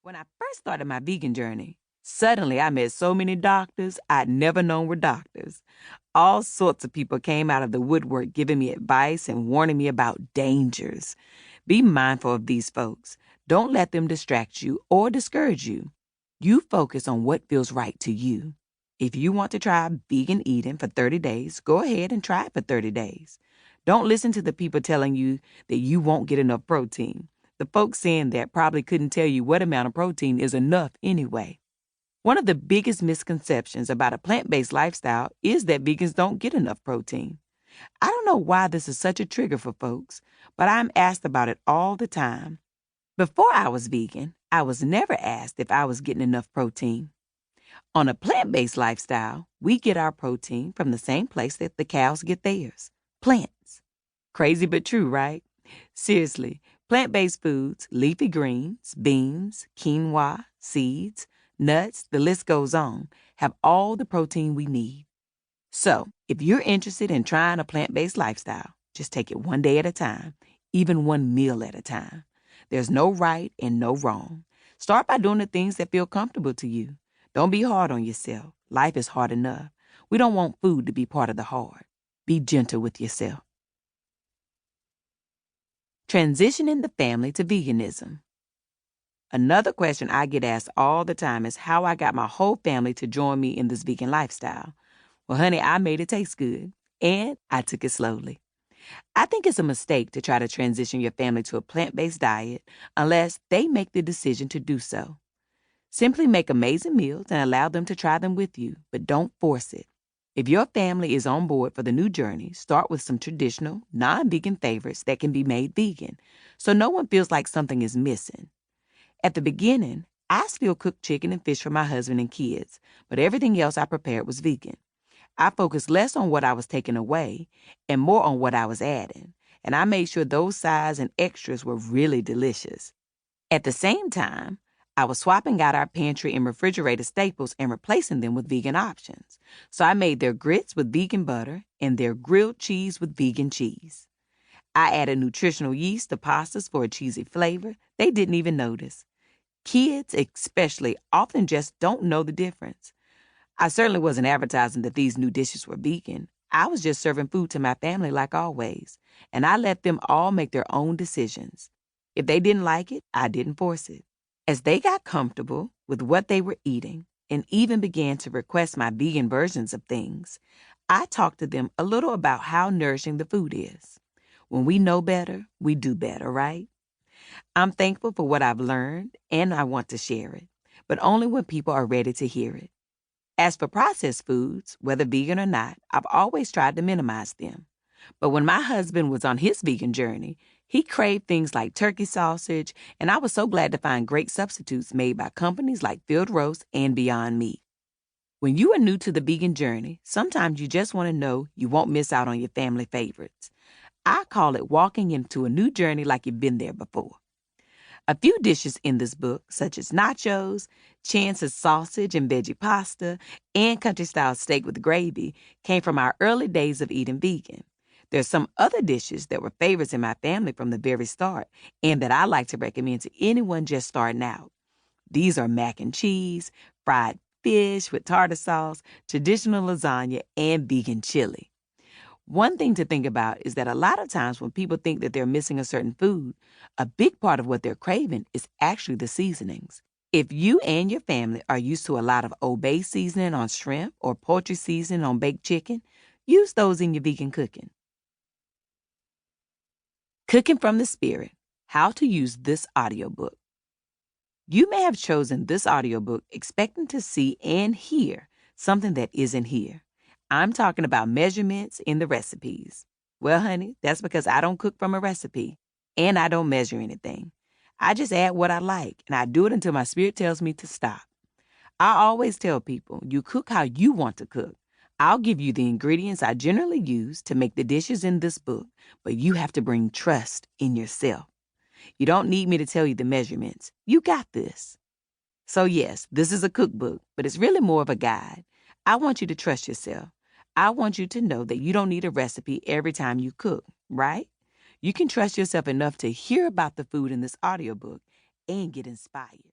When I first started my vegan journey, suddenly I met so many doctors I'd never known were doctors. All sorts of people came out of the woodwork giving me advice and warning me about dangers. Be mindful of these folks. Don't let them distract you or discourage you. You focus on what feels right to you. If you want to try vegan eating for 30 days, go ahead and try it for 30 days. Don't listen to the people telling you that you won't get enough protein. The folks saying that probably couldn't tell you what amount of protein is enough anyway. One of the biggest misconceptions about a plant-based lifestyle is that vegans don't get enough protein. I don't know why this is such a trigger for folks, but I'm asked about it all the time. Before I was vegan, I was never asked if I was getting enough protein. On a plant-based lifestyle, we get our protein from the same place that the cows get theirs, plants. Crazy but true, right? Seriously, plant-based foods, leafy greens, beans, quinoa, seeds, nuts, the list goes on, have all the protein we need. So, if you're interested in trying a plant-based lifestyle, just take it one day at a time, even one meal at a time. There's no right and no wrong. Start by doing the things that feel comfortable to you. Don't be hard on yourself. Life is hard enough. We don't want food to be part of the hard. Be gentle with yourself. Transitioning the family to veganism. Another question I get asked all the time is how I got my whole family to join me in this vegan lifestyle. Well, honey, I made it taste good, and I took it slowly. I think it's a mistake to try to transition your family to a plant-based diet unless they make the decision to do so. Simply make amazing meals and allow them to try them with you, but don't force it. If your family is on board for the new journey, start with some traditional, non-vegan favorites that can be made vegan, so no one feels like something is missing. At the beginning, I still cooked chicken and fish for my husband and kids, but everything else I prepared was vegan. I focused less on what I was taking away and more on what I was adding, and I made sure those sides and extras were really delicious. At the same time, I was swapping out our pantry and refrigerator staples and replacing them with vegan options. So I made their grits with vegan butter and their grilled cheese with vegan cheese. I added nutritional yeast to pastas for a cheesy flavor. They didn't even notice. Kids, especially, often just don't know the difference. I certainly wasn't advertising that these new dishes were vegan. I was just serving food to my family like always, and I let them all make their own decisions. If they didn't like it, I didn't force it. As they got comfortable with what they were eating and even began to request my vegan versions of things, I talked to them a little about how nourishing the food is. When we know better, we do better, right? I'm thankful for what I've learned, and I want to share it, but only when people are ready to hear it. As for processed foods, whether vegan or not, I've always tried to minimize them. But when my husband was on his vegan journey, he craved things like turkey sausage, and I was so glad to find great substitutes made by companies like Field Roast and Beyond Meat. When you are new to the vegan journey, sometimes you just want to know you won't miss out on your family favorites. I call it walking into a new journey like you've been there before. A few dishes in this book, such as nachos, Chance's sausage and veggie pasta, and country-style steak with gravy, came from our early days of eating vegan. There's some other dishes that were favorites in my family from the very start and that I like to recommend to anyone just starting out. These are mac and cheese, fried fish with tartar sauce, traditional lasagna, and vegan chili. One thing to think about is that a lot of times when people think that they're missing a certain food, a big part of what they're craving is actually the seasonings. If you and your family are used to a lot of Old Bay seasoning on shrimp or poultry seasoning on baked chicken, use those in your vegan cooking. Cooking from the Spirit, How to Use This Audiobook. You may have chosen this audiobook expecting to see and hear something that isn't here. I'm talking about measurements in the recipes. Well, honey, that's because I don't cook from a recipe, and I don't measure anything. I just add what I like, and I do it until my spirit tells me to stop. I always tell people, you cook how you want to cook. I'll give you the ingredients I generally use to make the dishes in this book, but you have to bring trust in yourself. You don't need me to tell you the measurements. You got this. So yes, this is a cookbook, but it's really more of a guide. I want you to trust yourself. I want you to know that you don't need a recipe every time you cook, right? You can trust yourself enough to hear about the food in this audiobook and get inspired.